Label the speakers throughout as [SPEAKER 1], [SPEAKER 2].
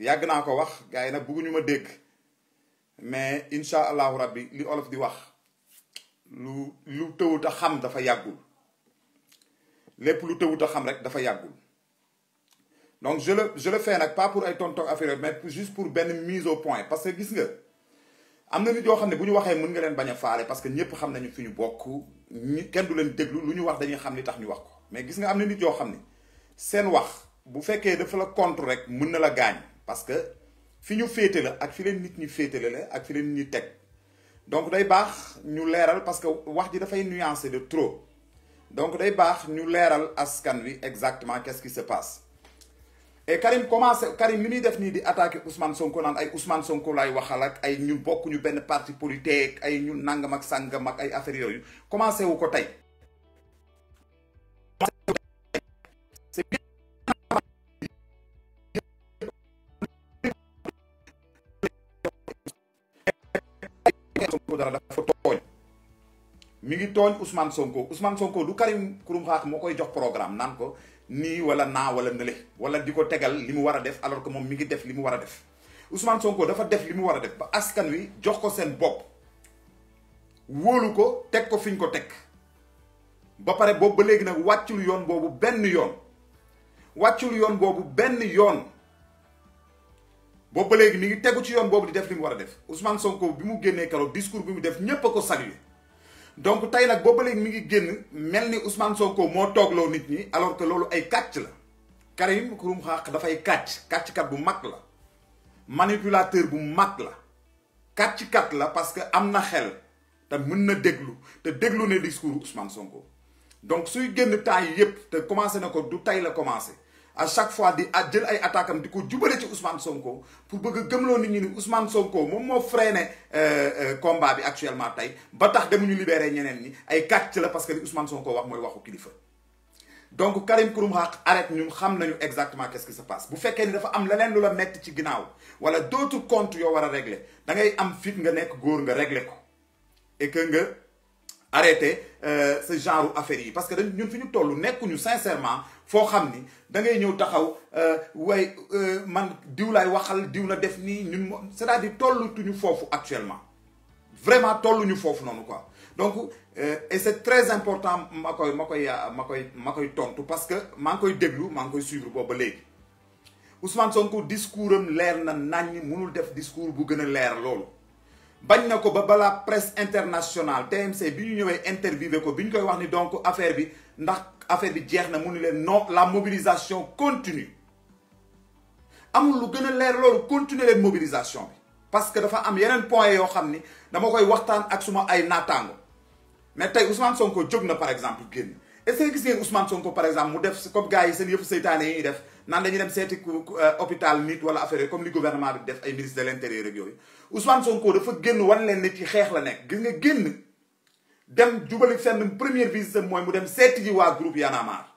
[SPEAKER 1] yàgg naa ko wax gars yi nag bëgguñu ma dégg mais incha allahu rabbi li olof di wax lu tëwut a xam dafa yàggul lépp lu tëwut a xam rek dafa yàggul. Donc je le fais nag pas pour ay tonton affaire mais juste pour benn mise au point parce que gis nga am na nit yoo xam ne bu ñu waxee mën nga leen bañ a faale parce que ñëpp xam nañu fi ñu bokk kenn du leen déglu lu ñu wax dañuy xam li tax ñu wax ko mais gis nga am na nit yoo xam ne seen wax bu fekkee dafa la contre rek mën na la gaañ parce que fi ñu féete la ak fi leen nit ñi féetale la ak fi leen nit ñi teg donc day baax ñu leeral parce que wax ji dafay nuancer de trop donc day baax ñu leeral askan wi exactement qu'est-ce qui se passe. Et Karim li muy def nii di attaquer Ousmane Sonko naan ay Ousmane Sonko lay waxal ak ay ñun bokkuñu benn parti politique ay ñun nangam ak sàngam ak ay affaires yooyu commencé wu ko tey. dafa tooñ mi ngi tooñ Ousmane Sonko du Karim Xurum Xax moo koy jox programme naan ko. nii wala naa wala nële wala di ko tegal li mu war a def alors que moom mi ngi def li mu war a def Ousmane Sonko dafa def li mu war a def ba askan wi jox ko seen bopp wóolu ko teg ko fi ñu ko teg ba pare boobu ba léegi nag wàccul yoon boobu benn yoon boobu ba léegi mi ngi tegu ci yoon boobu di def li mu war a def Ousmane Sonko bi mu génnee keroog discours bi mu def ñépp a ko saluer donc tey nag booba léegi mi ngi génn mel ni Ousmane Sonko moo toogloo nit ñi alors que loolu ay kàcc la Karim Xurum Xax dafay kàcckat bu mag la manipulateur bu mag la kàcckat la parce que am na xel te mën na déglu te déglu ne discours Ousmane Sonko donc suy génn temps yi yépp te commencé na ko du tey la commencé à chaque fois di jël ay attaques am di ko jubale ci Ousmane Sonko pour bëgg a gëmloo nit ñi ni Ousmane Sonko moom moo freiné combat bi actuellement tey ba tax demuñu libéré ñeneen ñi ay kàcc la parce que li Ousmane Sonko wax mooy waxu kilifa. donc Karim Xurum Xax arrête ñun xam nañu exactement qu'est-ce qui se passe bu fekkee ni dafa am leneen lu la metti ci ginnaaw wala d'autres comptes yoo war a régler da ngay am fit nga nekk góor nga régler ko et que nga arrêter ce genre affaire yi parce que ñun fi ñu toll nekkuñu sincèrement foo xam ni da ngay ñëw taxaw way man diw laay waxal diw na def nii ñun c'est-à-dire tollutuñu foofu actuellement vraiment tolluñu foofu noonu quoi donc et c'est très important ma koy tontu parce que maa ngi koy déglu maa ngi koy suivre boobu ba léegi Ousmane Sonko discours am leer na naññ mënul def discours bu gën a leer loolu bañ na ko ba balaa presse internationale TMC bi ñu ñëwee interviewé ko bi ñu koy wax ni donc affaire bi ndax affaire bi jeex na mu ni leen non la mobilisation continue amul lu gën a leer loolu continuer leen mobilisation bi parce que dafa am yeneen point yoo xam ni dama koy waxtaan ak suma ay naataango mais tey Ousmane Sonko jóg na par exemple génn est-ce que gis ngeen Ousmane Sonko par exemple mu def comme gars yi seen yëfu seytaane yi ñuy def naan dañuy dem seeti hôpital nit wala affaire comme li gouvernement bi def ay ministre de l'intérieur ak yooyu Ousmane Sonko dafa génn wan leen ne ci xeex la nekk gis nga génn dem jubali fenn première visite mooy mu dem seeti ji waa groupe Y'en a marre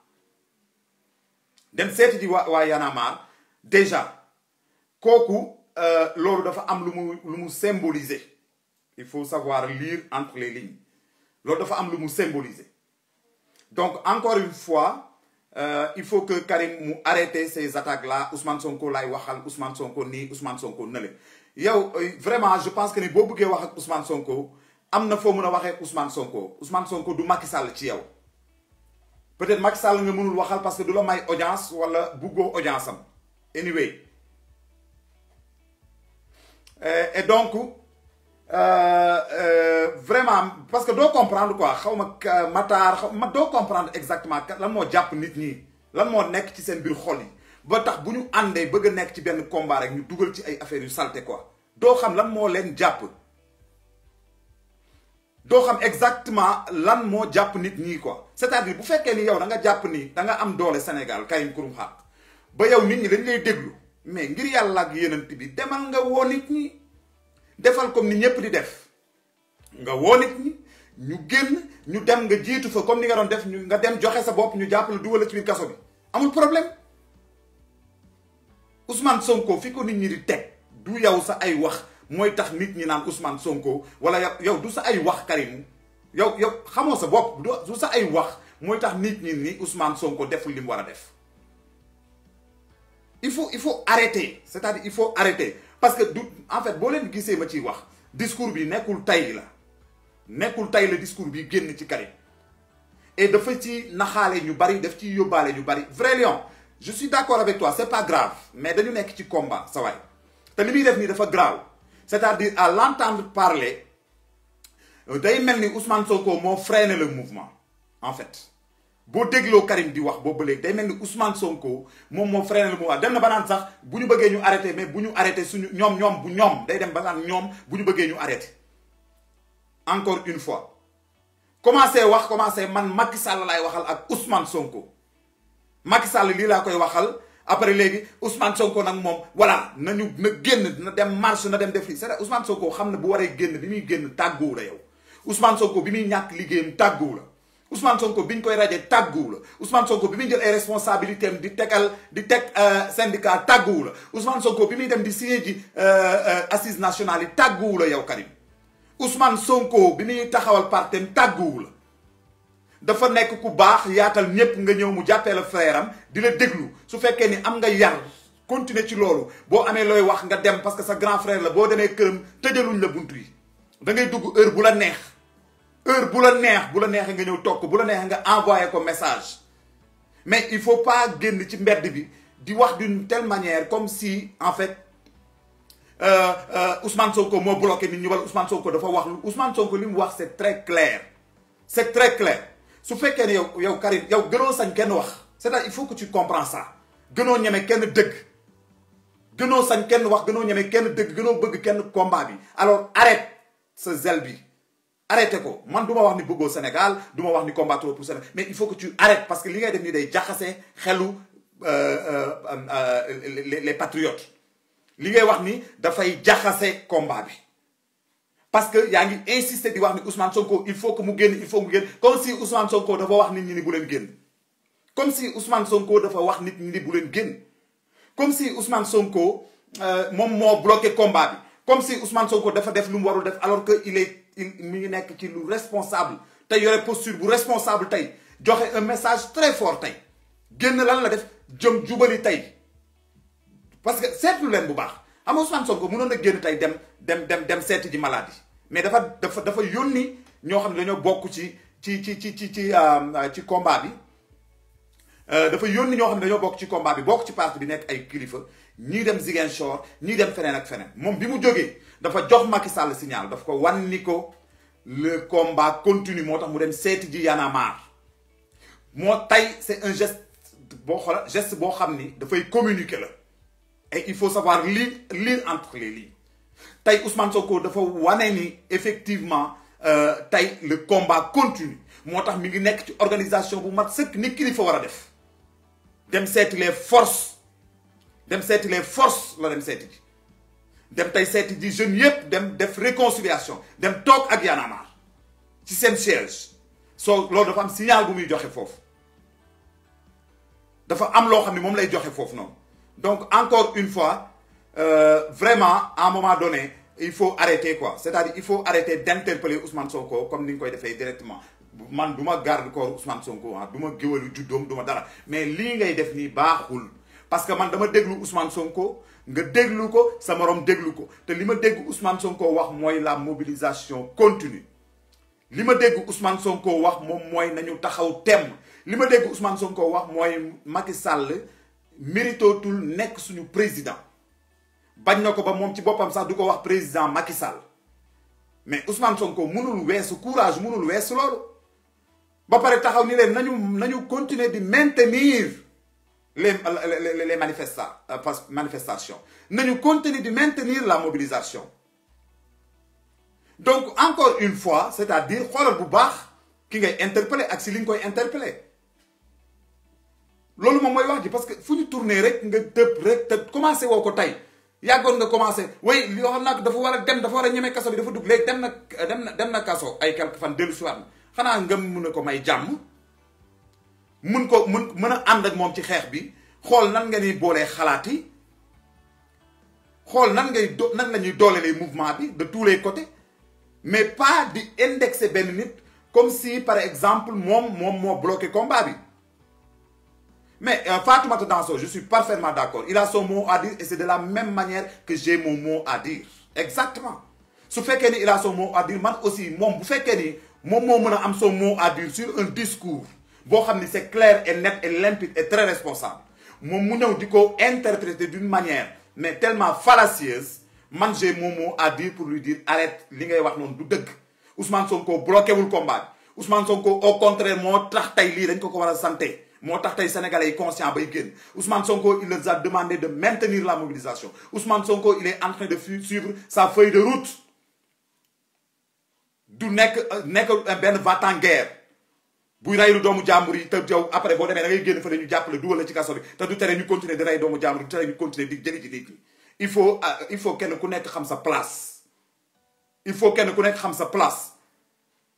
[SPEAKER 1] dem seeti ji waa Y'en a marre déjà kooku loolu dafa am lu mu symboliser il faut savoir lire entre les lignes loolu dafa am lu mu symboliser donc encore une fois il faut que Karim mu arrêter ces attaques là Ousmane Sonko lay waxal Ousmane Sonko nii Ousmane Sonko nële yow vraiment je pense que ni boo bëggee wax ak Ousmane Sonko am na foo mën a waxee Ousmane Sonko du Macky Sall ci yow peut-être Macky Sall nga mënul waxal parce que du la may audience wala buggoo audience am anyway et donc vraiment parce que doo comprendre quoi xaw ma Matar doo comprendre exactement lan moo jàpp nit ñi lan moo nekk ci seen biir xol yi ba tax bu ñu àndee bëgg a nekk ci benn combat rek ñu dugal ci ay affaires yu salté quoi doo xam lan moo leen jàpp doo xam exactement lan moo jàpp nit ñi quoi c'est-à-dire bu fekkee ni yow da nga jàpp ni da nga am doole Sénégal Karim Xurum Xax ba yow nit ñi dañ lay déglu mais ngir yàlla ak yeneen bi demal nga woo nit ñi defal comme ni ñëpp di def nga woo nit ñi ñu génn ñu dem nga jiitu fa comme ni nga doon def ñu nga dem joxe sa bopp ñu jàppale dugal la ci biir kaso bi amul problème Ousmane Sonko fi ko nit ñi di teg du yow sa ay wax mooy tax nit ñi naan Ousmane Sonko wala yow du sa ay wax Karim yow xamoo sa bopp du sa ay wax mooy tax nit ñi ni Ousmane Sonko deful li mu war a def il faut arrêter c'est-à-dire il faut arrêter parce que en fait boo leen gisee ma ciy wax discours bi nekkul tay le discours bi génn ci Karim et dafa ci naxaale ñu bari daf ci yóbbaale ñu bari vrai lion je suis d'accord avec toi c'est pas grave mais dañu nekk ci combat sa waay te li muy def nii dafa grave c'est-à-dire à l'entendre parler day mel ni Ousmane Sonko moo freiné le mouvement en fait boo dégloo Karim di wax boobu léegi day mel ni Ousmane Sonko moom moo freiné le mouvement dem na ba naan sax bu ñu bëggee ñu arrêté mais bu ñu arrêté suñu ñoom day dem ba naan ñoom bu ñu bëggee ñu arrêté encore une fois commencé man Macky Sall laay waxal ak Ousmane Sonko Macky Sall lii laa koy waxal après léegi Ousmane Sonko nag moom voilà na génn na dem marche na dem def lii c'est-à-dire Ousmane Sonko xam ne bu waree génn bi muy génn tàgguwu la yow Ousmane Sonko bi muy ñàkk liggéeyam tàgguwu la Ousmane Sonko bi ñu koy rajee tàgguwu la Ousmane Sonko bi muy jël ay responsabilités am di teg syndicat tàgguwu la Ousmane Sonko bi muy dem di signé ji assises nationales yi tàgguwu la yow Karim Ousmane Sonko bi muy taxawal partem tàgguwu la dafa nekk ku baax yaatal ñépp nga ñëw mu jàppee la frère am di la déglu su fekkee ni am nga yar continuer ci loolu boo amee looy wax nga dem parce que sa grand frère la boo demee këram tëjaluñ la buntu yi da ngay dugg heure bu la neex bu la neexee nga ñëw toog bu la neexee nga envoyé ko message mais il faut pas génn ci mbedd bi di wax d'une telle manière comme si en fait Ousmane Sonko moo bloqué nit ñi wala Ousmane Sonko dafa wax Ousmane Sonko li mu wax c'est très clair su fekkee ne yow Karim yow gënoo sañ kenn wax c'est-à-dire il faut que tu comprends ça gënoo ñeme kenn dëgg gënoo sañ kenn wax gënoo ñeme kenn dëgg gënoo bëgg kenn combat bi alors arrête sa zèle bi arrêté ko man du ma wax ni bëggoo Sénégal du ma wax ni combattre pour Sénégal mais il faut que tu arrêtes parce que li ngay def nii day jaxase xelu les patriotes li ngay wax ni dafay jaxase combat bi parce que yaa ngi insister di wax ni Ousmane Sonko il faut que mu génn comme si Ousmane Sonko dafa wax nit ñi ni bu leen génn comme si Ousmane Sonko dafa wax nit ñi ni bu leen génn comme si Ousmane Sonko moom moo bloqué combat bi comme si Ousmane Sonko dafa def lu mu warul def alors que mi ngi nekk ci lu responsable tey yore posture bu responsable tey joxe un message très fort tey génn lan la def jubali tey parce que seetlu leen bu baax xam nga Ousmane Sonko mënoon na génn tey dem seeti ji maladie mais dafa yónni ñoo xam ne dañoo bokk ci combat bi dafa yónni ñoo xam ne dañoo bokk ci combat bi bokk ci parti bi nekk ay kilifa ñii dem Ziguinchor ñii dem feneen ak feneen moom bi mu jógee dafa jox Macky Sall signal daf ko wan ni ko le combat continue moo tax mu dem seeti ji Y'en a marre moo tey c'est un geste boo xam ni dafay communiquer la et il faut savoir lire entre les lignes tey Ousmane Sonko dafa wane ni effectivement tey le combat continue moo tax mi ngi nekk ci organisation bu mat sëkk ni kilifa war a def dem seeti les forces la dem seeti ji dem tey seeti ji jeunes yépp dem def réconciliation dem toog ak Y'en a marre ci seen siège loolu dafa am signal bu muy joxe foofu dafa am loo xam ne moom lay joxe foofu noonu donc encore une fois vraiment à un moment donné il faut arrêter quoi c'est-à-dire il faut arrêter d'interpeller Ousmane Sonko comme ni nga koy defee directement man du ma garde corps Ousmane Sonko du ma géwalu juddoom du ma dara mais lii ngay def nii baaxul parce que man dama déglu Ousmane Sonko nga déglu ko sa morom déglu ko te li ma dégg Ousmane Sonko wax mooy la mobilisation continue li ma dégg Ousmane Sonko wax moom mooy nañu taxaw temm li ma dégg Ousmane Sonko wax mooy Macky Sall méritootul nekk suñu président bañ na ko ba moom ci boppam sax du ko wax président Macky Sall mais Ousmane Sonko mënul weesu courage mënul weesu loolu ba pare taxaw ni leen nañu continuer di maintenir les manifestations nañu continuer di maintenir la mobilisation donc encore une fois c'est-à-dire xoolal bu baax ki ngay interpeller ak si li nga koy interpeller loolu moom mooy wax ji parce que fu ñu tourner rek nga tëb rek te commencé woo ko tey yàggoon nga commencé way li xam nag dafa war a ñeme kaso bi dafa dugg léegi dem na kaso ay quelques fan dellu siwaat xanaa nga mun a ko may jàmm mën a ànd ak moom ci xeex bi xool nan nga ni boolee xalaat yi xool nan la ñuy doolelee mouvement bi de tous les côtés mais pas di indexer benn nit comme si par exemple moom moo bloqué combat bi Mais Fatoumata Danso, je suis parfaitement d'accord. Il a son mot à dire et c'est de la même manière que j'ai mon mot à dire. Exactement. Su fekkee ni il a son mot à dire man aussi moom bu fekkee ni moom moo mën a am son mot à dire sur un discours boo xam ni c'est clair et net et limpide et très responsable moom mu ñëw di ko interpréter d'une manière mais tellement fallacieuse man j'ai mon mot à dire pour lui dire arrête li ngay wax noonu du dëgg Ousmane Sonko bloqué wul combat bi Ousmane Sonko au contraire moo tax tey lii dañ ko war a santé moo tax tey sénégalais yi conscient bay génn Ousmane Sonko il les a demandé de maintenir la mobilisation Ousmane Sonko il est en train de suivre sa feuille de route du nekk benn va-t-en-guerre buy reylu doomu jàmbur yi te yow après boo demee da ngay génn fa ñu jàppale dugal la ci kaso bi te du tere ñu continuer di rey doomu jàmbur du tere ñu continuer di jëli ci nit ñi il faut kenn ku nekk xam sa place il faut kenn ku nekk xam sa place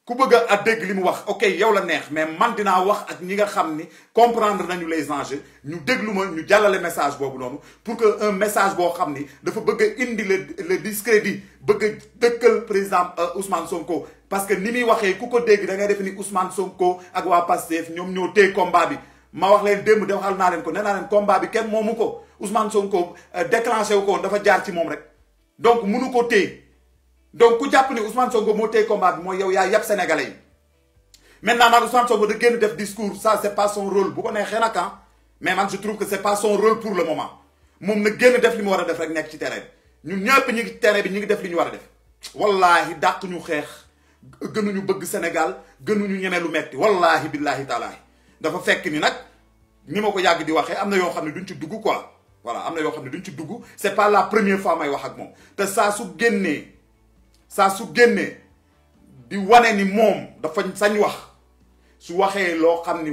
[SPEAKER 1] ku bëgg a dégg li mu wax ok yow la neex mais man dinaa wax ak ñi nga xam ni comprendre nañu les enjeux ñu déglu ma ñu jàllale message boobu noonu pour que un message boo xam ni dafa bëgg a indi le discrédit bëgg a dëkkal président Ousmane Sonko parce que ni muy waxee ku ko dégg da ngay def ni Ousmane Sonko ak waa Pastef ñoom ñoo téye combat bi ma wax leen démb waxal naa leen ko nee naa leen combat bi kenn moomu ko Ousmane Sonko déclenché wu ko dafa jaar ci moom rek donc munu ko téye donc ku jàpp ni Ousmane Sonko moo téye combat bi mooy yow yaa yàpp sénégalais yi maintenant naan Ousmane Sonko da génn def discours ça c'est pas son rôle bu ko neexee nag mais man je trouve que c'est pas son rôle pour le moment moom na génn def li mu war a def rek nekk ci terrain bi ñun ñëpp ñi ngi ci terrain bi ñi ngi def li ñu war a def wallahi dàq ñu xeex gënuñu bëgg Sénégal gënuñu ñeme lu metti wallahi billahi taalaahi dafa fekk ni nag ni ma ko yàgg di waxee am na yoo xam ne duñ ci dugg quoi voilà am na yoo xam ne duñ ci dugg c'est pas la première fois may wax ak moom te saa su génnee di wane ni moom dafa sañ wax su waxee loo xam ni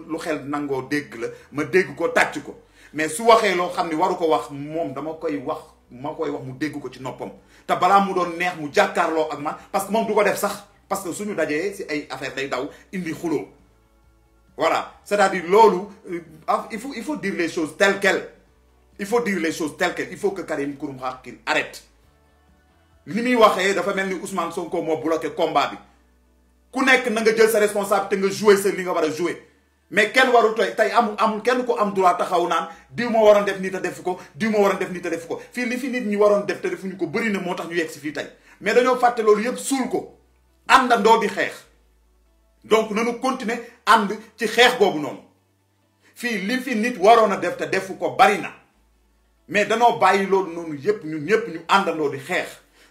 [SPEAKER 1] lu xel nangoo dégg la ma dégg ko tàcc ko mais su waxee loo xam ni waru ko wax moom dama koy wax mu dégg ko ci noppam te balaa mu doon neex mu jàkkaarloo ak man parce que moom du ko def sax parce que suñu dajee si ay affaire day daw indi xuloo voilà c'est-à-dire loolu il faut dire les choses telles quelles il faut que Karim Xrum Xax qu'il arrête li muy waxee dafa mel ni Ousmane Sonko moo bloqué combat bi ku nekk na nga jël sa responsabilité nga jouer sa li nga war a jouer mais kenn warul tey amul kenn ko am droit taxaw naan diw moo waroon def nii te def ko diw moo waroon def nii te def ko fii li fi nit ñi waroon def te defuñu ko bëri na moo tax ñu yegg si fii tey mais dañoo fàtte loolu yëpp suul ko àndandoo di xeex donc nañu continuer ànd ci xeex boobu noonu fii li fi nit waroon a def te defu ko bari na mais danoo bàyyi loolu noonu yëpp ñun ñëpp ñu àndandoo di xeex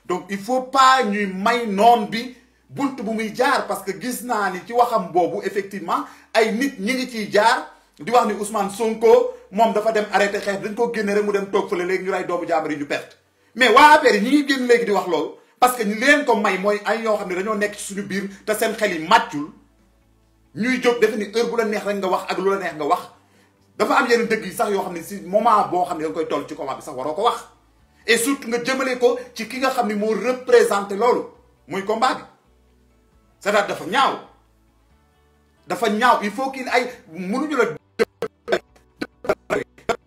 [SPEAKER 1] donc il faut pas ñuy may noon bi bunt bu muy jaar parce que gis naa ni ci waxam boobu effectivement ay nit ñi ngi ciy jaar di wax ni Ousmane Sonko moom dafa dem arrêté xeex dañ ko génne rek mu dem toog fële léegi ñu ray doomu jàmbur yi ñu perte mais waa APR yi ñi ngi génn léegi di wax loolu parce que ñu leen ko may mooy ay yoo xam ne dañoo nekk ci suñu biir te seen xel yi màccul ñuy jóg defe ni heure bu la neex rek nga wax ak lu la neex nga wax dafa am yenn dëgg yi sax yoo xam ne si moment boo xam ne da nga koy toll ci combat bi sax waroo ko wax et surtout nga jëmale ko ci ki nga xam ni moo représenté loolu muy combat bi c'est-à-dire dafa ñaaw il faut qu'il ay mënuñu la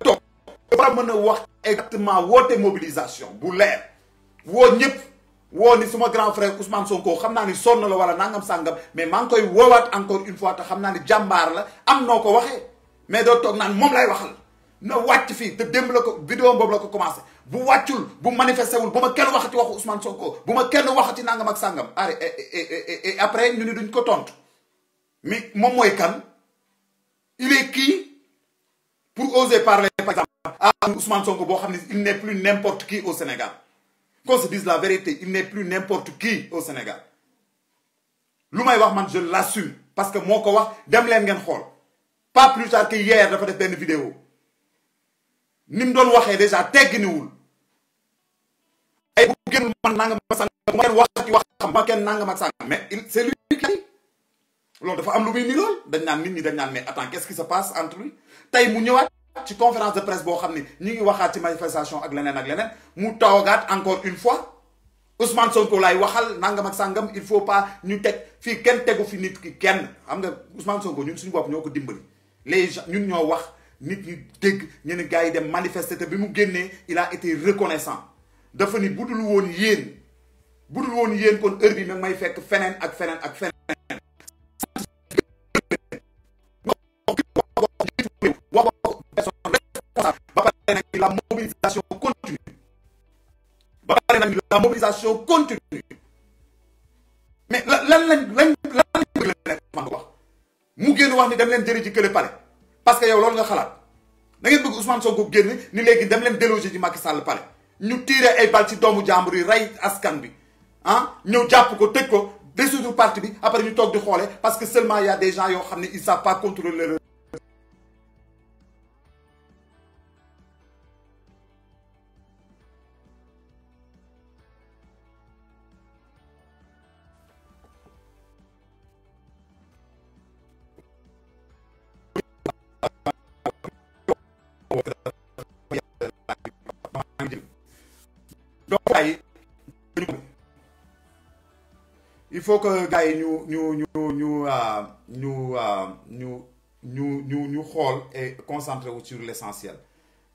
[SPEAKER 1] toog dafa mën a wax exactement woote mobilisation bu leer woo ñëpp woo ni suma grand frère Ousmane Sonko xam naa ni sonn la wala nangam sàngam mais maa ngi koy woowaat encore une fois te xam naa ni jàmbaar la am noo ko waxee mais doo toog naan moom lay waxal na wàcc fii te démb la ko vidéo boobu la ko commencé bu wàccul bu manifesté wul bu ma kenn waxati waxu Ousmane Sonko bu ma kenn waxati nangam ak sàngam et après ñu ni duñ ko tontu mais moom mooy kan il est qui pour oser parler par exemple à Ousmane Sonko boo xam ne il n'est plus n'importe qui au Sénégal qu'on se dise la vérité il n'est plus n'importe qui au Sénégal lu may wax man je l'assume parce que moo ko wax dem leen ngeen xool pas plus tard que hier dafa def benn vidéo ni mu doon waxee déjà tegginiwul ay bu génnul man nangam ak sàngam bu ma kenn wax ci waxam ma kenn nangam ak sàngam mais c'est lui qui loolu dafa am lu muy ni lool dañ naan nit ñi dañ naan mais attends qu'est-ce qui se passe entre lui tey mu ñëwaat ci conférence de presse boo xam ne ñi ngi waxaat ci manifestation ak leneen mu toogaat encore une fois Ousmane Sonko laay waxal nangam ak sàngam il faut pas ñu teg fii kenn tegu fi nit ki kenn xam nga Ousmane Sonko ñun suñu bopp ñoo ko dimbali les gens ñun ñoo wax nit ñi dégg ñu ne gars yi dem manifester te bi mu génnee il a été reconnaissant dafa ni budul woon yéen kon heure bi nag may fekk feneen ak feneen mobilisation continue ba pare nag la mobilisation continue mais lan bëgg leen wax mu génn wax ni dem leen jëri ci kële palais parce que yow loolu nga xalaat da ngeen bëgg Ousmane Sonko génn ni léegi dem leen déloger ci Macky Sall palais ñu tiire ay bal ci doomu jàmbur yi rey askan bi ñëw jàpp ko tëj ko dissoudre parti bi après ñu toog di xoole parce que seulement y a des gens yoo xam ne ils savent pas contrôler leur donc il faut que gars yi ñu xool et concentrer wu sur l'essentiel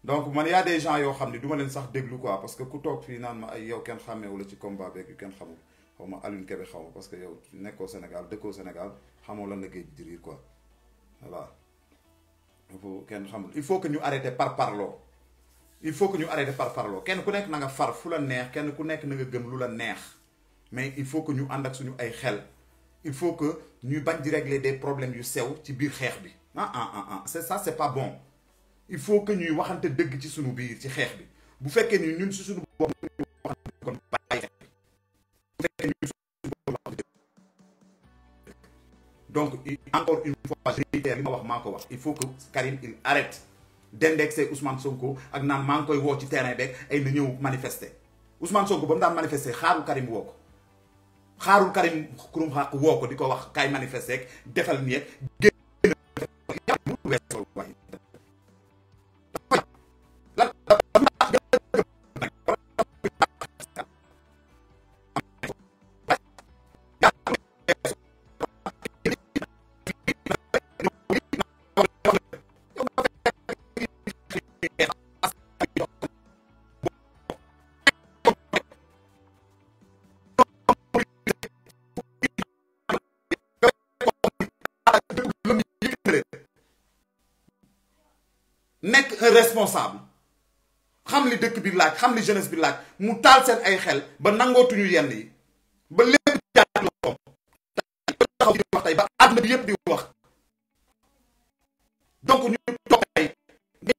[SPEAKER 1] donc man y a des gens yoo xam ne du ma leen sax déglu quoi parce que ku toog fii naan ma ay yow kenn xàmmeewu la ci combat beeg yu kenn xamul xaw ma Alioune Kébé xaw ma parce que yow nekkoo Sénégal dëkkoo Sénégal xamoo lan la géej di riir quoi voilà kenn xamul il faut que ñu arrêter par parloo il faut que ñu arrêter par parloo kenn ku nekk na nga far fu la neex kenn ku nekk na nga gëm lu la neex mais il faut que ñu ànd ak suñu ay xel il faut que ñuy bañ di régler des problèmes yu sew ci biir xeex bi c'est ça c'est pas bon il faut que ñuy waxante dëgg ci suñu biir ci xeex bi bu fekkee ni ñun si suñu bopp ñu waxante kon bàyyi xeex bi bu fekkee ñun suñu bopp waxante donc encore une fois je réitère li ma wax maa ko wax il faut que Karim il arrête d'indexer Ousmane Sonko ak naan maa ngi koy woo ci terrain beeg ay na ñëw manifester Ousmane Sonko ba mu daan manifester xaarul Karim woo ko xaarul Karim kurum xaq woo ko di ko wax kaay manifester ak defal nii ak génn nekk un responsable xam li dëkk bi laaj xam li jeunesse bi laaj mu taal seen ay xel ba nangootuñu yenn yi ba lépp jaar loxoom taxaw di wax tey ba àdduna bi yëpp di wax donc ñu toog tey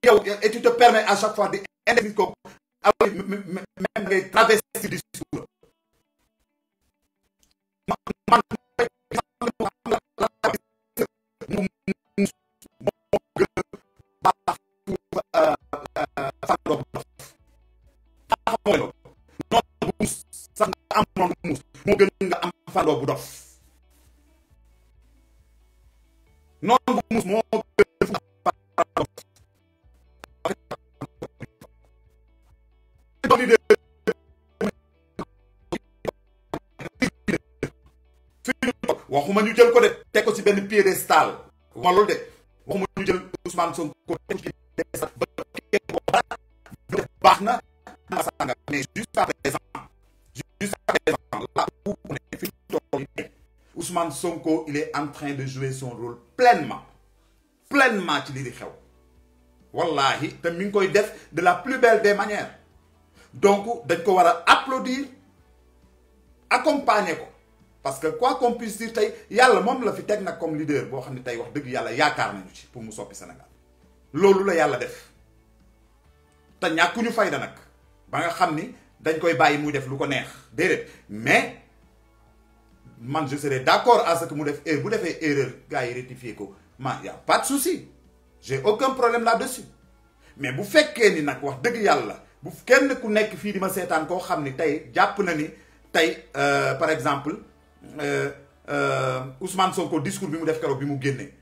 [SPEAKER 1] yow et tu te permets à chaque fois di indexer ko même ngay travestir discours man sax nga am noonu muus moo gën nga am fandoo bu dof noonu bu muus moo gën fandoo waxuma ñu jël ko de teg ko ci benn piédestal waxuma loolu de waxuma ñu jël Ousmane Sonko teg ko ci piédestal ba baax na mais jusqu'à présent là où on est Ousmane Sonko il est en train de jouer son rôle pleinement ci li di xew wallahi te mi ngi koy def de la plus belle des manières donc dañ ko war a applaudir accompagner ko parce que quoi qu'on puisse dire tey yàlla moom la fi teg nag comme leader boo xam ne tey wax dëgg yàlla yaakaar nañu ci pour mu soppi Sénégal loolu la yàlla def te ñàkkuñu fayda nag ba nga xam ni dañ koy bàyyi muy def lu ko neex déedéet mais man je serais d'accord à ce que mu def bu defee erreur gars yi rectifier ko y a pas de souci j'ai aucun problème là-dessus mais bu fekkee ni nag wax dëgg yàlla bu kenn ku nekk fii di ma seetaan koo xam ni tey jàpp na ni tey par exemple Ousmane Sonko discours bi mu def keroog bi mu génnee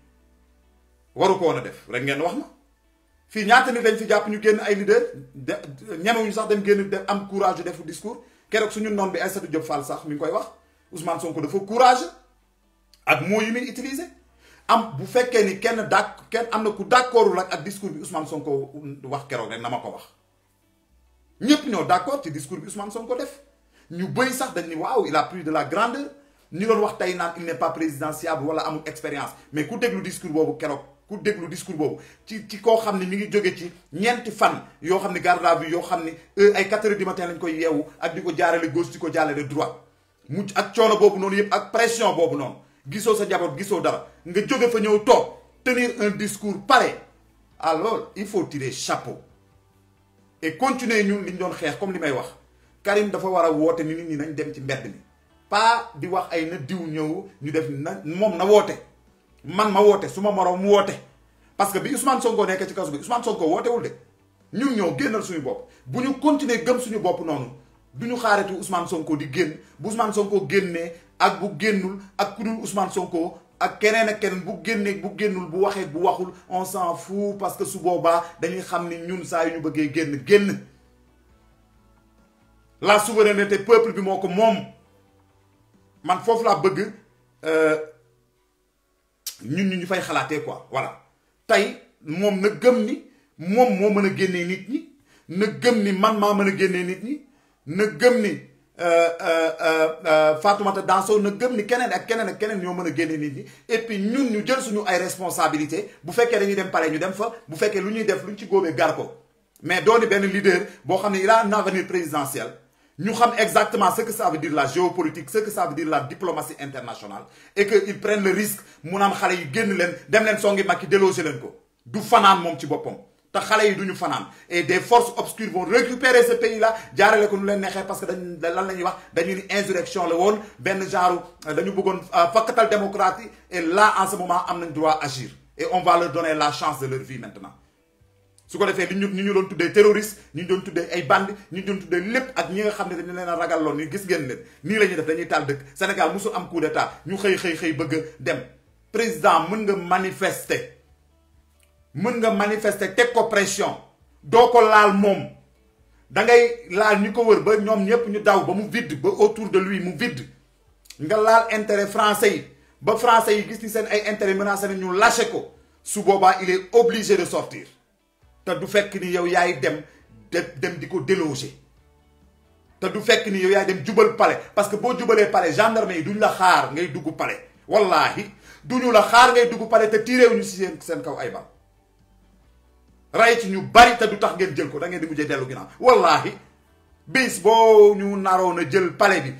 [SPEAKER 1] waru ko woon a def rek ngeen wax ma fii ñaata nit dañ fi jàpp ñu génn ay leader ñemewuñu sax dem génn def am courage yu defu discours keroog suñu noon bi Aïssatou Diop Fall sax mi ngi koy wax Ousmane Sonko dafa courage ak mots yi muy utiliser am bu fekkee ni kenn am na ku d'accordul ak discours bi Ousmane Sonko wax keroog rek na ma ko wax ñëpp ñoo d'accord ci discours bi Ousmane Sonko def ñu bëri sax dañ ni waaw il a pris de la grandeur ñu doon wax tey naan il n'est pas présidentiable wala amul expérience mais ku déglu discours boobu keroog ku déglu discours boobu ci koo xam ne mi ngi jóge ci ñeenti fan yoo xam ne garde à vue yoo xam ne ay 4 heures du matin lañ koy yeewu ak di ko jaarale gauche di ko jaarale droite mu ak coono boobu noonu yëpp ak pression boobu noonu gisoo sa njaboot gisoo dara nga jóge fa ñëw toog tenir un discours pareil alors il faut tirer chapeau et continuer ñun li ñu doon xeex comme li may wax Karim dafa war a woote ni nit ñi nañ dem ci mbedd mi pas di wax ay na diw ñëw ñu def na moom na woote man ma woote su ma moroom mu woote parce que bi Ousmane Sonko nekk ci kaso bi Ousmane Sonko wootewul de ñun ñoo génnal suñu bopp bu ñu continuer gëm suñu bopp noonu du ñu xaarati Ousmane Sonko di génn bu Ousmane Sonko génnee ak bu génnul ak ku dul Ousmane Sonko ak keneen ak keneen bu génnee bu génnul bu waxee bu waxul on s'en fout parce que su boobaa dañuy xam ni ñun saa yu ñu bëggee génn la souveraineté peuple bi moo ko moom man foofu laa bëgg ñun ñu fay xalaatee quoi voilà tey moom na gëm ni moom moo mën a génnee nit ñi na gëm ni man maa mën a génnee nit ñi na gëm ni Fatoumata Danso na gëm ni keneen ak keneen ak keneen ñoo mën a génne nit ñi et puis ñun ñu jël suñu ay responsabilité bu fekkee dañuy dem palais ñu dem fa bu fekkee lu ñuy def lu ñu ci góobee gar ko mais dooni benn leader boo xam ne il a un avenir présidentiel ñu xam exactement ce que ça veut dire la géopolitique ce que ça veut dire la diplomatie internationale et que ils prennent le risque mu naan xale yi génn leen dem leen songi Macky déloger leen ko du fanaan moom ci boppam te xale yi duñu fanaan et des forces obscures vont récupérer ce pays là jaarale ko nu leen neexee parce que dañ lan la ñuy wax dañu ni insurrection la woon benn genre dañu bëggoon fakkatal démocratie et là en ce moment am nañ droit agir et on va leur donner la chance de leur vie maintenant su ko defee li ñu doon tuddee terroriste ñu doon tuddee ay bandi ñu doon tuddee lépp ak ñi nga xam ne dañu leen a ragal loon ni gis ngeen leen nii la ñuy def dañuy taal dëkk Sénégal musul am coup d'état ñu xëy bëgg a dem président mën nga manifester teg ko pression doo ko laal moom da ngay laal ñu ko wër ba ñoom ñëpp ñu daw ba mu vide ba autour de lui mu vide nga laal intérêt français yi ba français yi gis ni seen ay intérêt menacé na ñu lâché ko su boobaa il est obligé de sortir te du fekk ni yow yaay dem di ko déloger te du fekk ni yow yaay dem jubal palais parce que boo jubalee palais gendarme yi duñ la xaar ngay dugg palais wallahi duñu la xaar ngay dugg palais te tiréewuñu si seen kaw ay bal ray ci ñu bari te du tax ngeen jël ko da ngeen di mujjee dellu ginnaaw wallahi bis boo ñu naroon a jël palais bi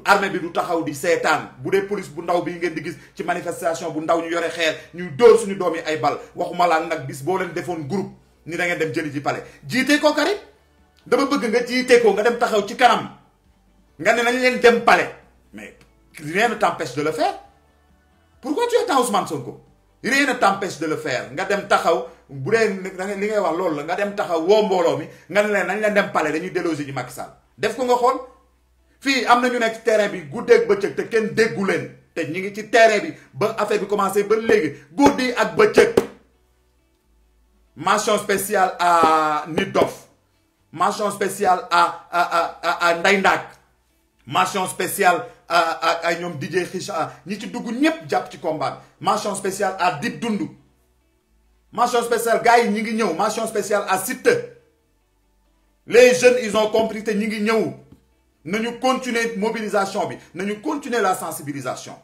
[SPEAKER 1] armée bi du taxaw di seetaan bu dee police bu ndaw bi ngeen di gis ci manifestation bu ndaw ñu yore xeer ñuy dóor suñu doom yi ay bal waxuma laa nag bis boo leen defoon groupe ni da ngeen dem jëli ji palais jiite ko Karim dama bëgg nga jiite ko nga dem taxaw ci kanam nga ne nañ leen dem palais mais rien ne t'empêche de le faire pourquoi tu es dans Ousmane Sonko rien ne t'empêche de le faire nga dem taxaw bu dee li ngay wax loolu la nga dem taxaw woo mbooloo mi nga ne leen nañ leen dem palais dañuy déloger ji Macky Sall def ko nga xool fii am na ñu nekk ci terrain bi guddeeg bëccëg te kenn déggu leen te ñu ngi ci terrain bi ba affaire bi commencé ba léegi guddi ak bëccëg. Mention spéciale à Nit Dof mention spéciale à Ndeye Ndak mention spéciale à ñoom DJ Khicha ñi ci dugg ñépp jàpp ci combat bi mention spéciale à Dip Doundou mention spéciale gars yi ñi ngi ñëw mention spéciale à Siteu les jeunes ils ont compris te ñi ngi ñëw nañu continuer mobilisation bi nañu continuer la sensibilisation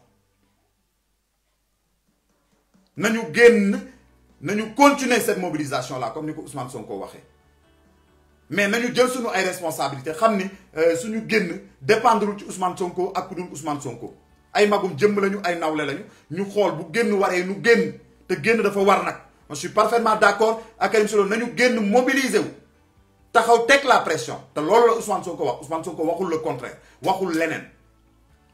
[SPEAKER 1] nañu génn nañu continuer cette mobilisation là comme ni ko Ousmane Sonko waxee mais nañu jël suñu ay responsabilités xam ni suñu génn dépendre ci Ousmane Sonko ak ku dul Ousmane Sonko ay magum jëmm lañu ay nawle lañu ñu xool bu génn waree ñu génn te génn dafa war nag je suis parfaitement d'accord ak Karim Solo nañu génn mobiliser wu taxaw teg la pression te loolu la Ousmane Sonko wax Ousmane Sonko waxul le contraire waxul leneen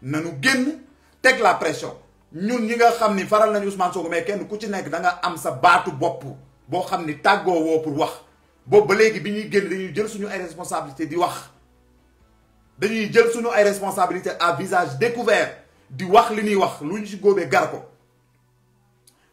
[SPEAKER 1] nañu génn teg la pression. ñun ñi nga xam ni faral nañu Ousmane Sonko mais kenn ku ci nekk da nga am sa baatu bopp boo xam ni tàggoo woo pour wax boobu ba léegi bi ñuy génn dañuy jël suñu ay responsabilité di wax dañuy jël suñu ay responsabilité à visage découvert di wax li ñuy wax lu ñu ci góobee gar ko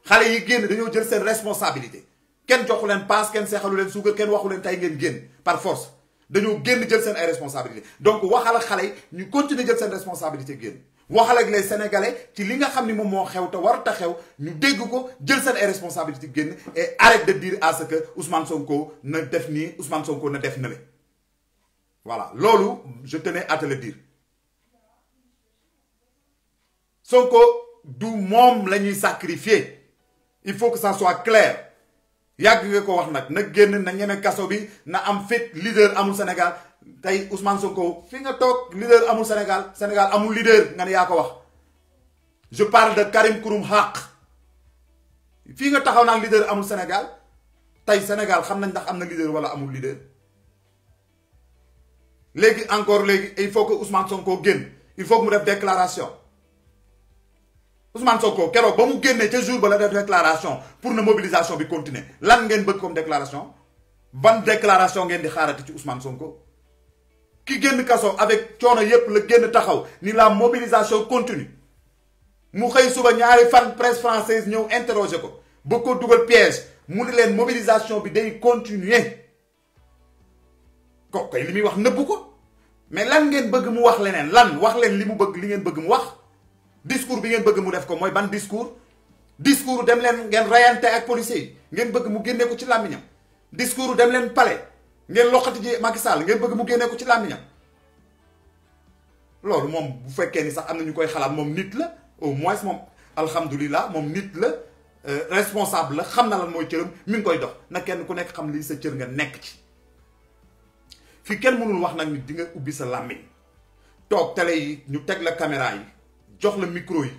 [SPEAKER 1] xale yi génn dañoo jël seen responsabilité kenn joxu leen paas kenn seexalu leen suukar kenn waxu leen tey ngeen génn par force dañoo génn jël seen ay responsabilité donc waxal ak xale yi ñu continuer jël seen responsabilité génn waxal ak les sénégalais ci li nga xam ni moom moo xew te war ta xew ñu dégg ko jël seen ay responsabilité génn et arrête de dire à ce que Ousmane Sonko na def nii Ousmane Sonko na def na le voilà loolu je tenais à te le dire Sonko du moom la ñuy sacrifier il faut que ça soit clair yàgg nga ko wax nag na génn na ñeme kaso bi na am fit leader amul Sénégal tey Ousmane Sonko fi nga toog leader amul Sénégal Sénégal amul leader nga ne yaa ko wax je parle de Karim Xrum Xax fii nga taxaw naan leader amul Sénégal tey Sénégal xam nañ ndax am na leader wala amul leader léegi encore léegi il faut que Ousmane Sonko génn il faut que mu def déclaration Ousmane Sonko keroog ba mu génnee ca jour ba la def déclaration pour na mobilisation bi continuer lan ngeen bëgg comme déclaration ban déclaration ngeen di xaarati ci Ousmane Sonko ki génn kaso avec coono yépp la génn taxaw ni la mobilisation continue mu xëy suba ñaari fan presse française ñëw interroger ko ba ko dugal piège mu ni leen mobilisation bi day continuer ko kay li muy wax nëbbu ko mais lan ngeen bëgg mu wax leneen lan wax leen li mu bëgg li ngeen bëgg mu wax discours bi ngeen bëgg mu def ko mooy ban discours dem leen ngeen rayante ak policiers yi ngeen bëgg mu génnee ko ci làmmiñam discours dem leen palais ngeen loxati ji Macky Sall ngeen bëgg mu génnee ko ci làmmiñam loolu moom bu fekkee ni sax am na ñu koy xalaat moom nit la au moins moom alhamdulilah moom nit la responsable la xam na lan mooy cëram mi ngi koy dox na kenn ku nekk xam lii sa cër nga nekk ci fii kenn mënul wax nag ni di nga ubbi sa làmmiñ toog télé yi ñu teg la caméra yi jox la micro yi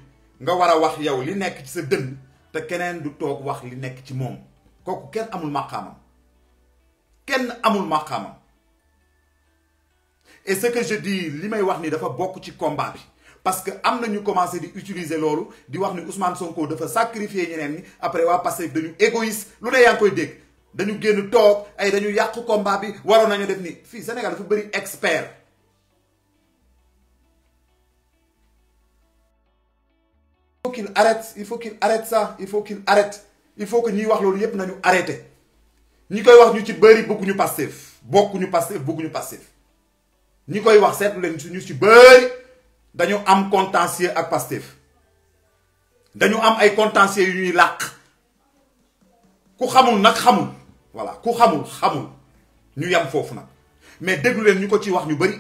[SPEAKER 1] nga war a wax yow li nekk ci sa dënn te keneen du toog wax li nekk ci moom kooku kenn amul maqaamam et ce que je dis li may wax ni dafa bokk ci combat bi parce que am na ñu commencé di utiliser loolu di wax ni Ousmane Sonko dafa sacrifier ñeneen ñi après waa Pastef dañu égoïste lu ne yaa ngi koy dégg dañu génn toog ay dañu yàq combat bi waroon nañu def ni fii Sénégal dafa bëri expert il faut qu'il arrête ça il faut que ñuy wax loolu yépp nañu arrêté ñi koy wax ñu ci bëri bëgguñu Pastef bëgguñu Pastef ñi koy wax seetlu leen ñu ci bëri dañu am contentieux ak Pastef dañu am ay contentieux yu ñuy làq ku xamul nag xamul voilà ku xamul ñu yam foofu nag mais déglu leen ñu ko ci wax ñu bëri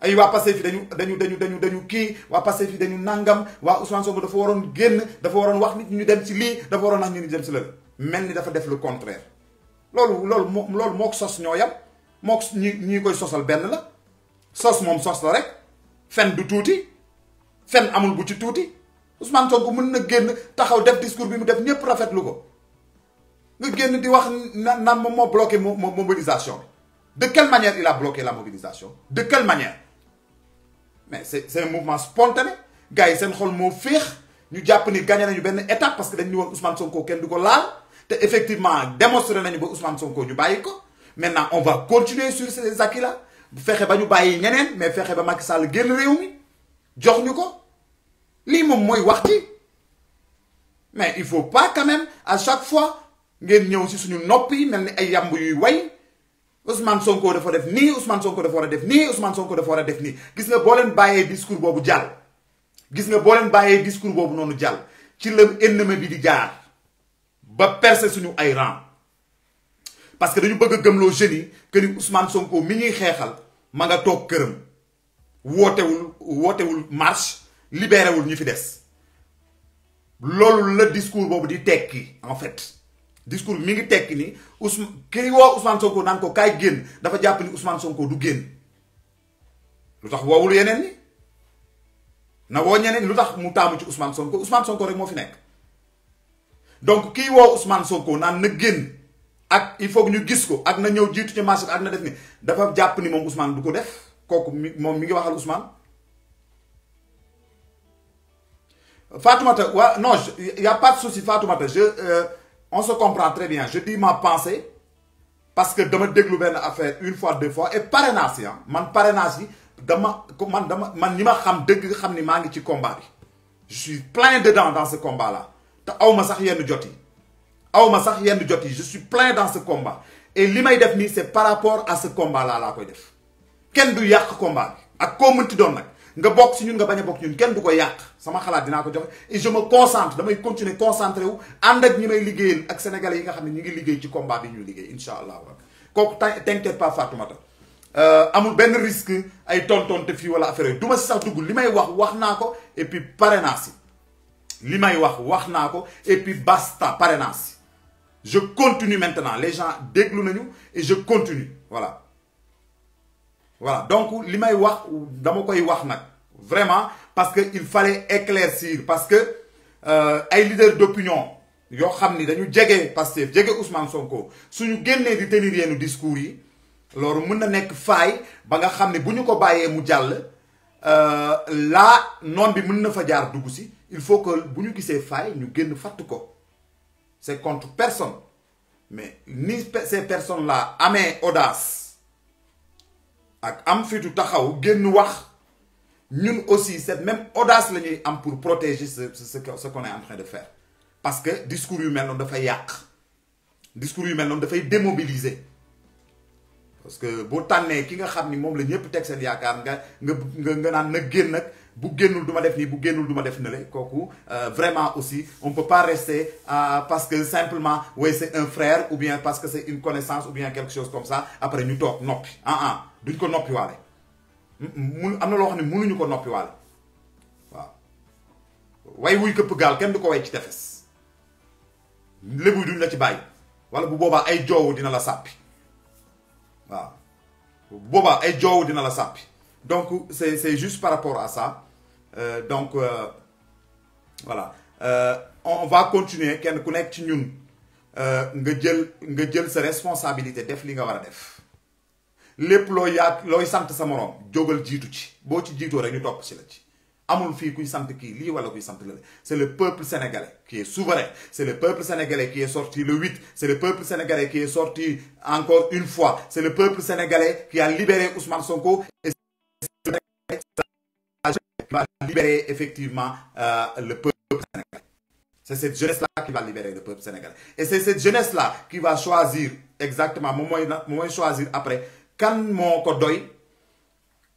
[SPEAKER 1] ay waa Pastef yi dañu kii waa Pastef yi dañu nangam waa Ousmane Sonko dafa waroon génn dafa waroon wax nit ñu dem ci lii dafa waroon wax nit ñu dem ci lële mel ni dafa def le contraire loolu moo ko sos ñoo yam moo ko ñi koy sosal benn la sos moom sos la rek fen du tuuti fen amul bu ci tuuti Ousmane Sonko mën na génn taxaw def discours bi mu def ñépp rafetlu ko nga génn di wax naan moom moo bloqué mobilisation de quelle manière il a bloqué la mobilisation de quelle manière mais c'est un mouvement spontané gars yi seen xol moo féex ñu jàpp ni gagné nañu benn étape parce que dañu woon Ousmane Sonko kenn du ko laal te effectivement démontré nañu ba Ousmane Sonko ñu bàyyi ko maintenant on va continuer sur ces acquis là fexe ba ñu bàyyi ñeneen mais fexe ba Macky Sall génn réew mi jox ñu ko lii moom mooy wax ci mais il faut pas quand même à chaque fois ngeen ñëw si suñu nopp yi mel ni ay yamb yuy way Ousmane Sonko dafa def nii Ousmane Sonko dafa war a def nii Ousmane Sonko dafa war a def nii gis nga boo leen bàyyee discours boobu jàll noonu jàll ci la ennemi bi di jaar ba percer suñu ay rang parce que dañu bëgg a gëmloo jeunes yi que ni Ousmane Sonko mi ñuy xeexal ma nga toog këram wootewul marche libéré wul ñu fi des loolu la discours boobu di tekki en fait discours bi mi ngi tekki ni kii woo Ousmane Sonko naan ko kaay génn dafa jàpp ni Ousmane Sonko du génn lu tax woowul yeneen ni na woo ñeneen lu tax mu taamu ci Ousmane Sonko rek moo fi nekk donc kii woo Ousmane Sonko naan na génn ak il faut que ñu gis ko ak na ñëw jiitu ci marché bi ak na def ni dafa jàpp ni moom Ousmane du ko def kooku moom mi ngi waxal Ousmane Fatoumata waa non y a pas de souci Fatoumata on se comprend très bien je dis ma pensée parce que dama déglu benn affaire une fois deux fois et parrainage yi man parrainage yi man ñi ma xam dëgg xam ni maa ngi ci combat bi je suis plein dedans dans ce combat là te awma sax yenn jot yi je suis plein dans ce combat et li may def nii c'est par rapport à ce combat là laa koy def kenn du yàq combat bi ak koo mënti doon nag nga bokk si ñun nga bañ a bokk ñun kenn du ko yàq sama xalaat dinaa ko joxe et je me concentre damay continuer concentré wu ànd ak ñi may liggéeyal ak sénégalais yi nga xam ne ñi ngi liggéey ci combat bi ñuy liggéey incha allah kooku t'inquiète pas Fatoumata amul benn risque ay tontonte fii wala affaire yi du ma si sax dugg li may wax naa ko et puis parrainage li may wax naa ko et puis basta pare naa si je continue maintenant les gens déglu nañu et je continue voilà donc li may wax dama koy wax nag vraiment parce que il fallait éclaircir parce que ay leaders d'opinion yoo xam ni dañu jege Pastef jege Ousmane Sonko suñu génnee di tenir yenn discours yi loolu mën na nekk faay ba nga xam ne bu ñu ko bàyyee mu jàll laa noon bi mën na fa jaar dugg si il faut que bu ñu gisee faay ñu génn fatt ko c'est contre personne mais ni ces personnes là amee audace ak am fitu taxaw génn wax ñun aussi cette même audace la ñuy am pour protéger ce qu'on est en train de faire parce que discours yu mel noonu dafay yàq discours yu mel noonu dafay démobiliser parce que boo tànnee ki nga xam ni moom la ñëpp teg seen yaakaar nga naan na génn nag bu génnul du ma def nii bu génnul du ma def na le kooku vraiment aussi on peut pas rester parce que simplement oui c'est un frère ou bien parce que c'est une connaissance ou bien quelque chose comme ça après ñu toog noppi duñ ko noppi waale am na loo xam ne mënuñu ko noppi waale waaw way wuy këpp gaal kenn du ko way ci tefes lébuy duñ la ci bàyyi wala bu boobaa ay joowu dina la sàppi waaw bu boobaa ay joowu dina la sàppi donc c'est juste par rapport à ça donc voilà on va continuer kenn ku nekk ci ñun nga jël sa responsabilité def li nga war a def lépp looy sant sa moroom jógal jiitu ci boo ci jiitoo rek ñu topp ci la ci amul fii kuy sant kii lii wala kuy sant lële c'est le peuple sénégalais qui est souverain c'est le peuple sénégalais qui est sorti le 8 c'est le peuple sénégalais qui est sorti encore une fois c'est le peuple sénégalais qui a libéré Ousmane Sonko et qui va libérer effectivement le peuple sénégalais. C'est cette jeunesse-là qui va libérer le peuple sénégalais et c'est cette jeunesse-là qui va choisir exactement moom mooy choisir après kan moo ko doy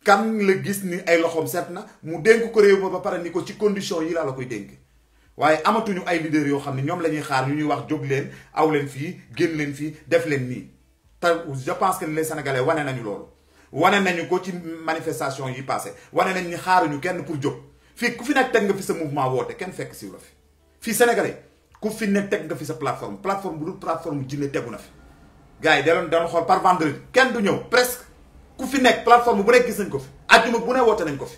[SPEAKER 1] kan la gis ni ay loxoom set na mu dénk ko réew ma ba pare ni ko ci condition yi laa la koy dénk waaye amatuñu ay leaders yoo xam ne ñoom la ñuy xaar ñu ñuy wax jóg leen aw leen fii génn leen fii def leen nii te je pense que les Sénégalais wane nañu loolu wane nañu ko ci manifestation yi passé wane nañ ni xaaruñu kenn pour jóg fii ku fi nekk teg nga fi sa mouvement woote kenn fekk siw la fi fii Sénégalais ku fi nekk teg nga fi sa plateforme bu dul plateforme jinne tegu na fi gars yi doon xool par vendredi kenn du ñëw presque ku fi nekk plateforme bu nekk gis nañ ko fi àjjuma bu ne woote nañ ko fi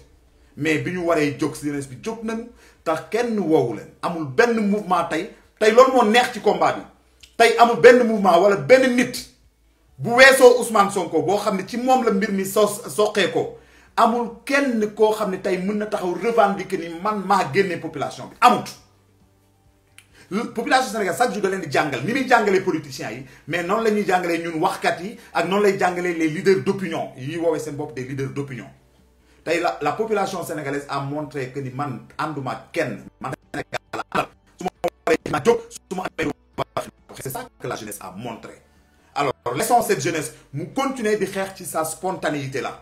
[SPEAKER 1] mais bi ñu waree jóg si jeunesse bi jóg nañu tax kenn woowu leen amul benn mouvement tey loolu moo neex ci combat bi tey amul benn mouvement wala benn nit bu weesoo Ousmane Sonko boo xam ne ci moom la mbir mi soqee ko amul kenn koo xam ne tey mën na taxaw revendiquer ni man maa génnee population bi amut. population sénégalaise chaque jour da leen di jàngal ni muy jàngalee politiciens yi mais noonu la ñuy jàngalee ñun waxkat yi ak noonu lay jàngalee les leaders d'opinion yi woowee seen bopp des leaders d'opinion tey la population sénégalaise a montré que ni man ànduma kenn man Sénégal la àndal su ma waree ma jóg su ma amee c'est ça que la jeunesse a montré alors laissons cette jeunesse mu continuer di xeex ci sa spontanéité là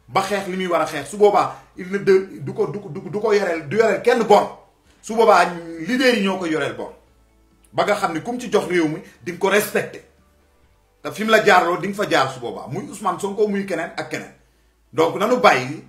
[SPEAKER 1] ba xeex li muy war a xeex su boobaa il ne du ko yoreel kenn bor su boobaa leader yi ñoo ko yoreel bor ba nga xam ne kum ci jox réew mi di nga ko respecté te fi mu la jaarloo di nga fa jaar su boobaa muy Ousmane Sonko muy keneen ak keneen donc nanu bàyyi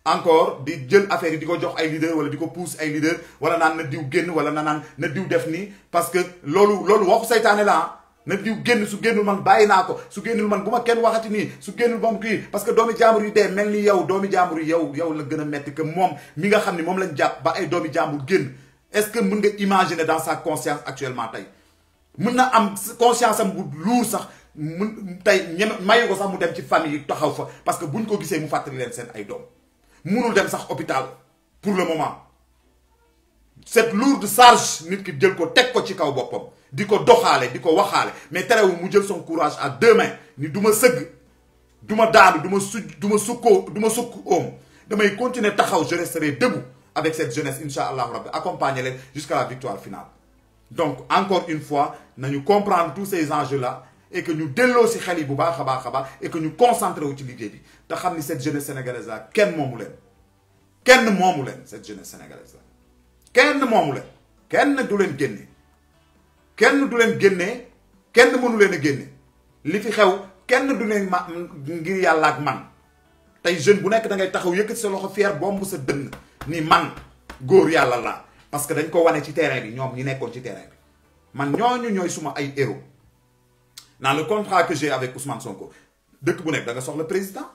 [SPEAKER 1] encore di jël affaire yi di ko jox ay leader wala di ko pousse ay leader wala naan na diw génn wala naan na diw def nii parce que loolu waxu saytaane la na diw génn su génnul man bàyyi naa ko su génnul man bu ma kenn waxati nii su génnul moom kii parce que doomi jaambur yi dee mel ni yow doomi jaambur yi yow la gën a metti que moom mi nga xam ne moom lañ jàpp ba ay doomi jaambur génn est-ce que mën nga imaginer dans sa conscience actuellement tey mën na am conscience am bu luur sax mun tey mayu ko sax mu dem ci famille yi taxaw fa parce que buñ ko gisee mu fàttali leen seen ay doom munul dem sax hôpital pour le moment cette lourde charge nit ki jël ko teg ko ci kaw boppam di ko doxaale di ko waxaale mais terewul mu jël son courage à deux mains ni du ma sëgg du ma daanu du ma sukk oom damay continuer taxaw je resterai debout avec cette jeunesse incha allahu rabbi accompagner leen jusqu'à la victoire finale donc encore une fois nañu comprendre tous ces enjeux là et que ñu delloo si xel yi bu baax a baax et que ñu concentré wu ci liggéey bi te xam ni cette jeunesse sénégalaise là kenn moomu leen cette jeunesse sénégalaise là kenn moomu leen kenn du leen génne kenn mënu leen a génne li fi xew kenn du leen ngir yàlla ak man tey jeune bu nekk da ngay taxaw yëkkati sa loxo fier bomb sa dënn ni man góor yàlla la parce que dañ ko wane ci terrain bi ñoom ñi nekkoon ci terrain bi man ñooñu ñooy suma ay héros dans le contrat que j'ai avec Ousmane Sonko dëkk bu nekk da nga soxla président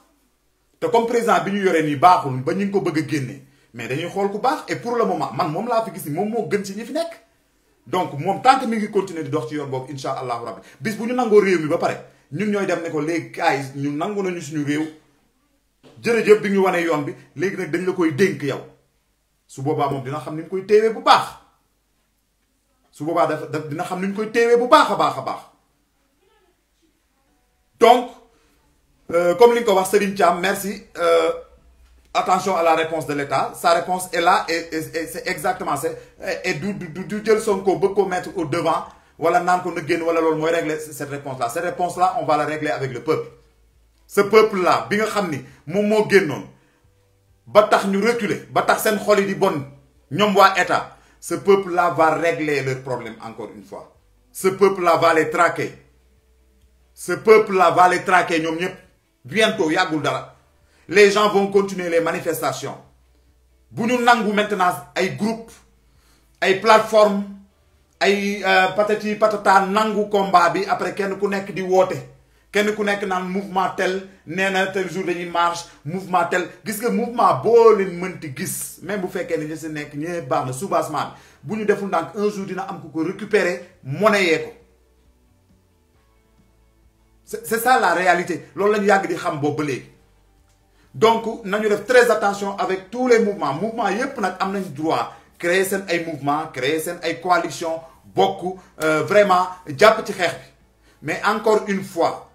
[SPEAKER 1] te comme président bi ñu yoree nii baaxul ba ñu ngi ko bëgg a génnee mais dañuy xool ku baax et pour le moment man moom laa fi gis ni moom moo gën ci ñi fi nekk donc moom tant que mi ngi continuer di dox ci yoon boobu incha allahu rabbi bis bu ñu nangoo réew mi ba pare ñun ñooy dem ne ko léegi kaay ñu nangu nañu suñu réew jërëjëf bi ñu wanee yoon bi léegi nag dañ la koy dénk yow su boobaa moom dina xam ni ñu koy téewee bu baax su boobaa dina xam ni ñu koy téewee bu baax a baax a baax donc comme li nga ko wax Serigne Thiam merci attention à la réponse de l'État sa réponse est là et c'est exactement c'est et du jël Sonko bëgg ko mettre au devant wala naan ko na génn wala loolu mooy régler cette réponse là on va la régler avec le peuple ce peuple là bi nga xam ni moom moo génnoon ba tax ñu reculer ba tax seen xol yi di bon ñoom waa état ce peuple là va régler leurs problèmes encore une fois ce peuple là va les traquer ñoom ñëpp bientôt yàggul dara les gens vont continuer les manifestations bu ñu nangu maintenant ay groupe ay plateforme ay patati patata nangu combat bi après kenn ku nekk di woote kenn ku nekk naan mouvement tel nee na tel jour dañuy marche mouvement tel gis nga mouvement boo leen mënti gis même bu fekkee ne ñu si nekk ñee baax na soubassement bi bu ñu deful ndànk un jour dina am ku ko récupérer monnayer ko c'est ça la réalité loolu la ñu yàgg di xam boobu ba léegi donc nañu def très attention avec tous les mouvements yépp nag am nañ droit créer seen ay mouvement créer seen ay coalition bokk vraiment jàpp ci xeex bi mais encore une fois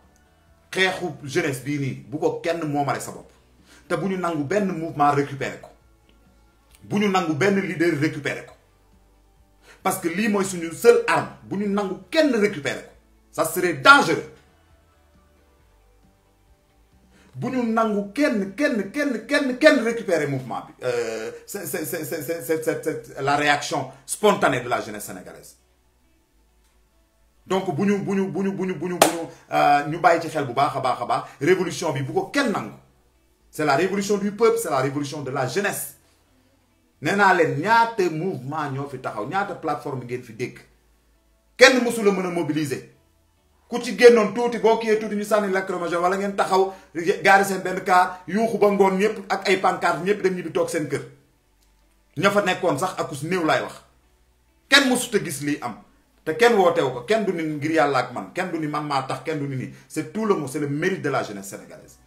[SPEAKER 1] xeexu jeunesse bii nii bu ko kenn moomale sa bopp te bu ñu nangu benn mouvement récupérer ko bu ñu nangu benn leader récupérer ko parce que lii mooy suñu seule arme bu ñu nangu kenn récupérer ko ça serait dangereux bu ñu nangu kenn récupérer mouvement bi c'est la réaction spontanée de la jeunesse sénégalaise donc bu ñu bàyyi ci xel bu baax a baax révolution bi bu ko kenn nangu c'est la révolution du peuple c'est la révolution de la jeunesse nee naa leen ñaata mouvement ñoo fi taxaw ñaata plateforme ngeen fi dégg kenn mësula mën a mobiliser ku ci génnoon tuuti boo kiyee tuuti ñu sànni lacrymogène wala ngeen taxaw gaari seen benn car yuuxu ba ngoon ñëpp ak ay pancarte ñëpp dem ñibbi toog seen kër ña fa nekkoon sax akus néew laay wax kenn mësut a gis lii am te kenn wootewu ko kenn du ni ngir yàlla ak man kenn du ni man maa tax kenn du ni nii c'est tout le mot c'est le mérite de la jeunesse sénégalaise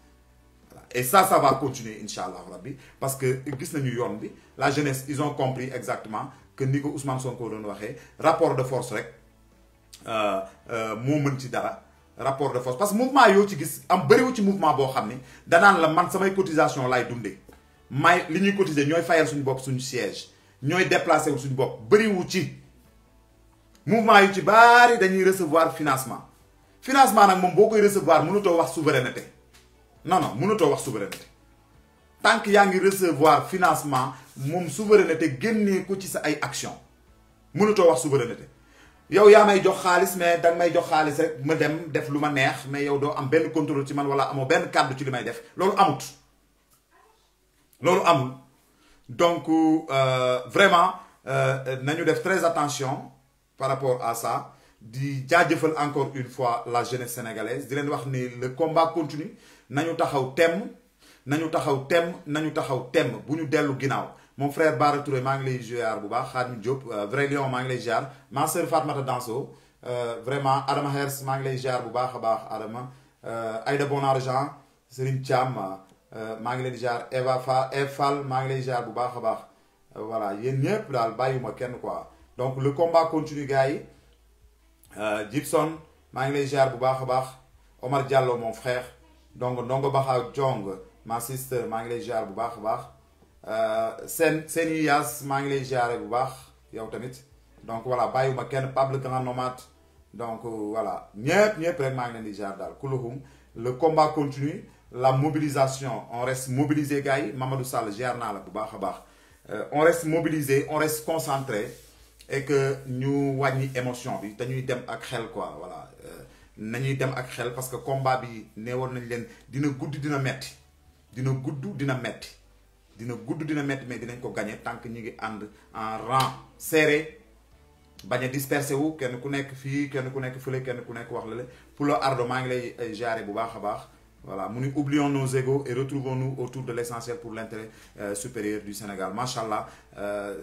[SPEAKER 1] voilà. Et ça va continuer incha allah rabbi parce que gis nañu yoon bi la jeunesse ils ont compris exactement que ni ko Ousmane Sonko doon waxee rapport de force rek moo mën ci dara rapport de force parce que mouvement yoo ci gis am bëriwu ci mouvement boo xam ni danaan la man samay cotisation laay dundee may li ñuy cotiser ñooy fayal suñu bopp suñu siège ñooy déplacé wu suñu bopp bëriwu ci mouvement yu ci bari dañuy recevoir financement nag moom boo koy recevoir mënutoo wax souveraineté non mënutoo wax souveraineté tant que yaa ngi recevoir financement moom souveraineté génnee ko ci sa ay action mënutoo wax souveraineté yow yaa may jox xaalis mais danga may jox xaalis rek ma dem def lu ma neex mais yow doo am benn contrôle ci man wala amoo benn kàddu ci li may def loolu amul donc vraiment nañu def très attention par rapport à ça di jaajëfal encore une fois la jeunesse sénégalaise di leen wax ni le combat continue nañu taxaw temm bu ñu dellu ginnaaw mon frère Bara Touré maa ngi lay ziar bu baax Khadim Diop vrai lion maa ngi lay ziar ma sœur Fatmata Danso vraiment Adama Hers maa ngi lay ziar bu baax a baax Adama Aïda Bon Argent Serigne Thiam maa ngi leen di ziar Eva Fall maa ngi lay ziar bu baax a baax voilà yéen ñëpp daal bàyyiwuma kenn quoi donc le combat continue gars yi Gibson maa ngi lay ziar bu baax a baax Omar Diallo mon frère donc Ndongo Baxa Jong ma sister maa ngi lay ziar bu baax a baax seen Yaas maa ngi lay ziare bu baax yow tamit donc voilà bàyyiwuma kenn Pablo Grand Nomade donc voilà ñëpp rek maa ngi leen di ziar daal kuluhum le combat continue la mobilisation on reste mobilisé gars yi Mamadou Sall ziar naa la bu baax a baax on reste mobilisé on reste concentré et que ñu wàññi émotion bi te ñuy dem ak xel quoi voilà nañuy dem ak xel parce que combat bi neewoon nañ leen dina gudd dina metti dina gudd dina metti mais dinañ ko gagner tant que ñi ngi ànd en rang serré bañ a dispersé wu kenn ku nekk fii kenn ku nekk fële kenn ku nekk wax la Pulo Ardo maa ngi lay jaare bu baax a baax voilà mu ni oublions nos égos et retrouvons-nous autour de l'essentiel pour l'intérêt supérieur du Sénégal machallah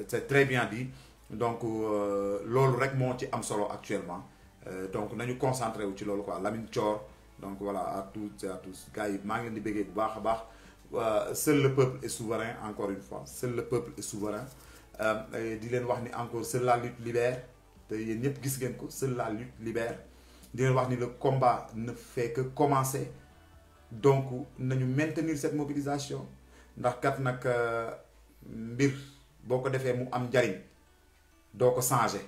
[SPEAKER 1] c'est très bien dit donc loolu rek moo ci am solo actuellement donc nañu concentré wu ci loolu quoi Lamine Thior donc voilà à toutes et à tous gars yi maa ngi leen di bëggee bu baax a baax seul le peuple est souverain encore une fois seul le peuple est souverain di leen wax ni encore seule la lutte libère te yéen ñëpp gis ngeen ko seule la lutte libère di leen wax ni le combat ne fait que commencer donc nañu maintenir cette mobilisation ndax kat nag mbir boo ko defee mu am njariñ doo ko changer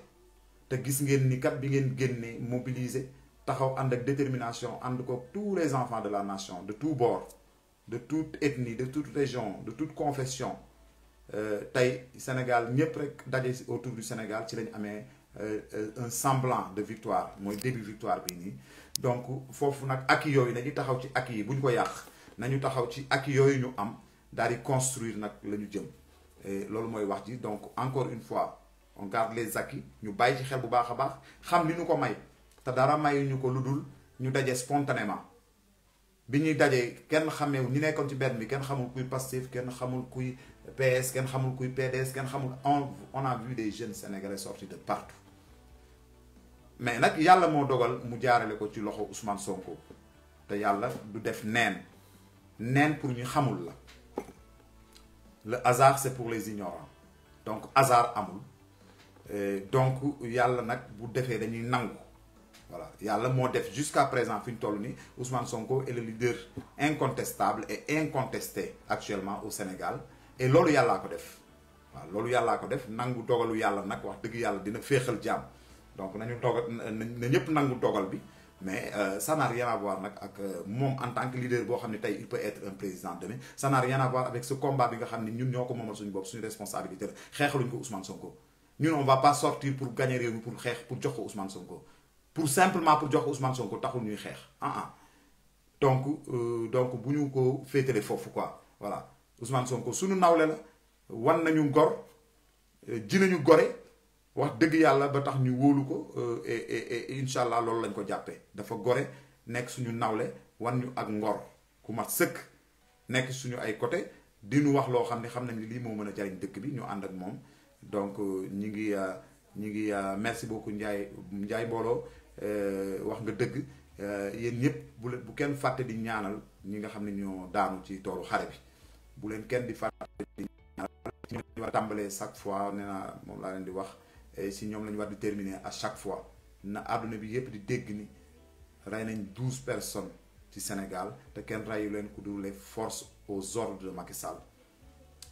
[SPEAKER 1] te gis ngeen ni kat bi ngeen génnee mobiliser taxaw ànd ak détermination ànd ko tous les enfants de la nation de tous bords de toute ethnie de toute région de toute confession tey Sénégal ñëpp rek daje autour du Sénégal ci lañ amee un semblant de victoire mooy début victoire bi nii donc foofu nag acquis yooyu nañu taxaw ci acquis yi bu ñu ko yàq nañu taxaw ci acquis yooyu ñu am daal di construire nag la ñu jëm loolu mooy wax ji donc encore une fois on garde les acquis ñu bàyyi ci xel bu baax a baax xam li ñu ko may te dara mayuñu ko lu dul ñu daje spontanément bi ñuy dajee kenn xameewu ñi nekkoon ci benn bi kenn xamul kuy Pastef kenn xamul kuy PS kenn xamul kuy PDS kenn xamul on a vu des jeunes sénégalais sortis de partout mais nag yàlla moo dogal mu jaarale ko ci loxo Ousmane Sonko te yàlla du def neen pour ñu xamul la le hasard c'est pour les ignorants donc hasard amul donc yàlla nag bu defee dañuy nangu voilà yàlla moo def jusqu'à présent fi ñu toll nii Ousmane Sonko est le leader incontestable et incontesté actuellement au Sénégal et loolu yàllaa ko def waaw loolu yàllaa ko def nangu dogalu yàlla nag wax dëgg yàlla dina féexal jàmm donc nañu dogal na ñëpp nangu dogal bi mais ça n'a rien à voir nag ak moom en tant que leader boo xam ne tey il peut être un président demain ça n'a rien à voir avec ce combat bi nga xam ne ñun ñoo ko moomal suñu bopp suñu responsabilité la xeexaluñ ko Ousmane Sonko ñun on va pas sortir pour gagner réew mi pour xeex pour jox ko Ousmane Sonko pour simplement pour jox ko Ousmane Sonko taxul ñuy xeex donc bu ñu ko féetale foofu quoi voilà Ousmane Sonko suñu nawle la wan nañu ngor ji nañu gore wax dëgg yàlla ba tax ñu wóolu ko et incha allah loolu lañ ko jàppee dafa gore nekk suñu nawle wan ñu ak ngor ku mat sëkk nekk suñu ay côté di ñu wax loo xam ne xam nañ lii moo mën a jariñ dëkk bi ñu ànd ak moom donc ñi ngi merci beaucoup Ndiaye Mbooloo wax nga dëgg yéen ñëpp bu kenn fàtte di ñaanal ñi nga xam ne ñoo daanu ci toolu xare bi bu leen kenn di fàtte di ñaanal ñu war a tàmbalee chaque fois nee naa moom laa leen di wax si ñoom la ñu war di terminer à chaque fois na àdduna bi yëpp di dégg ni rey nañ 12 personnes ci Sénégal te kenn reyu leen ku dul les forces aux ordres de Macky Sall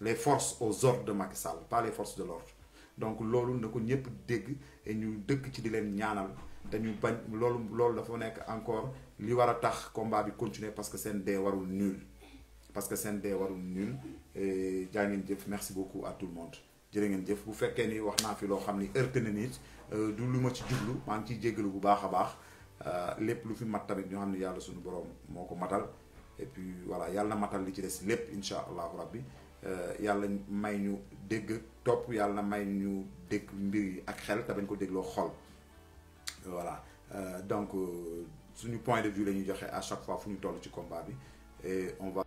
[SPEAKER 1] les forces aux ordres de Macky Sall pas les forces de l'ordre donc loolu na ko ñëpp dégg et ñu dëkk ci di leen ñaanal dañu bañ loolu dafa nekk encore li war a tax combat bi continuer parce que seen dee warul nul jaa ngeen jëf merci beaucoup à tout le monde jërë ngeen jëf bu fekkee ni wax naa fi loo xam ni heurte na nit du lu ma ci jublu maa ngi ciy jéggalu bu baax a baax lépp lu fi mat tamit ñoo xam ne yàlla suñu borom moo ko matal et puis voilà yàlla na matal li ci des lépp incha allahu rabbi yàlla may ñu dégg topp yàlla may ñu dégg mbir yi ak xel te bañ ko dégloo xol voilà donc suñu point de vue la ñuy joxe à chaque fois fu ñu toll ci combat bi et on va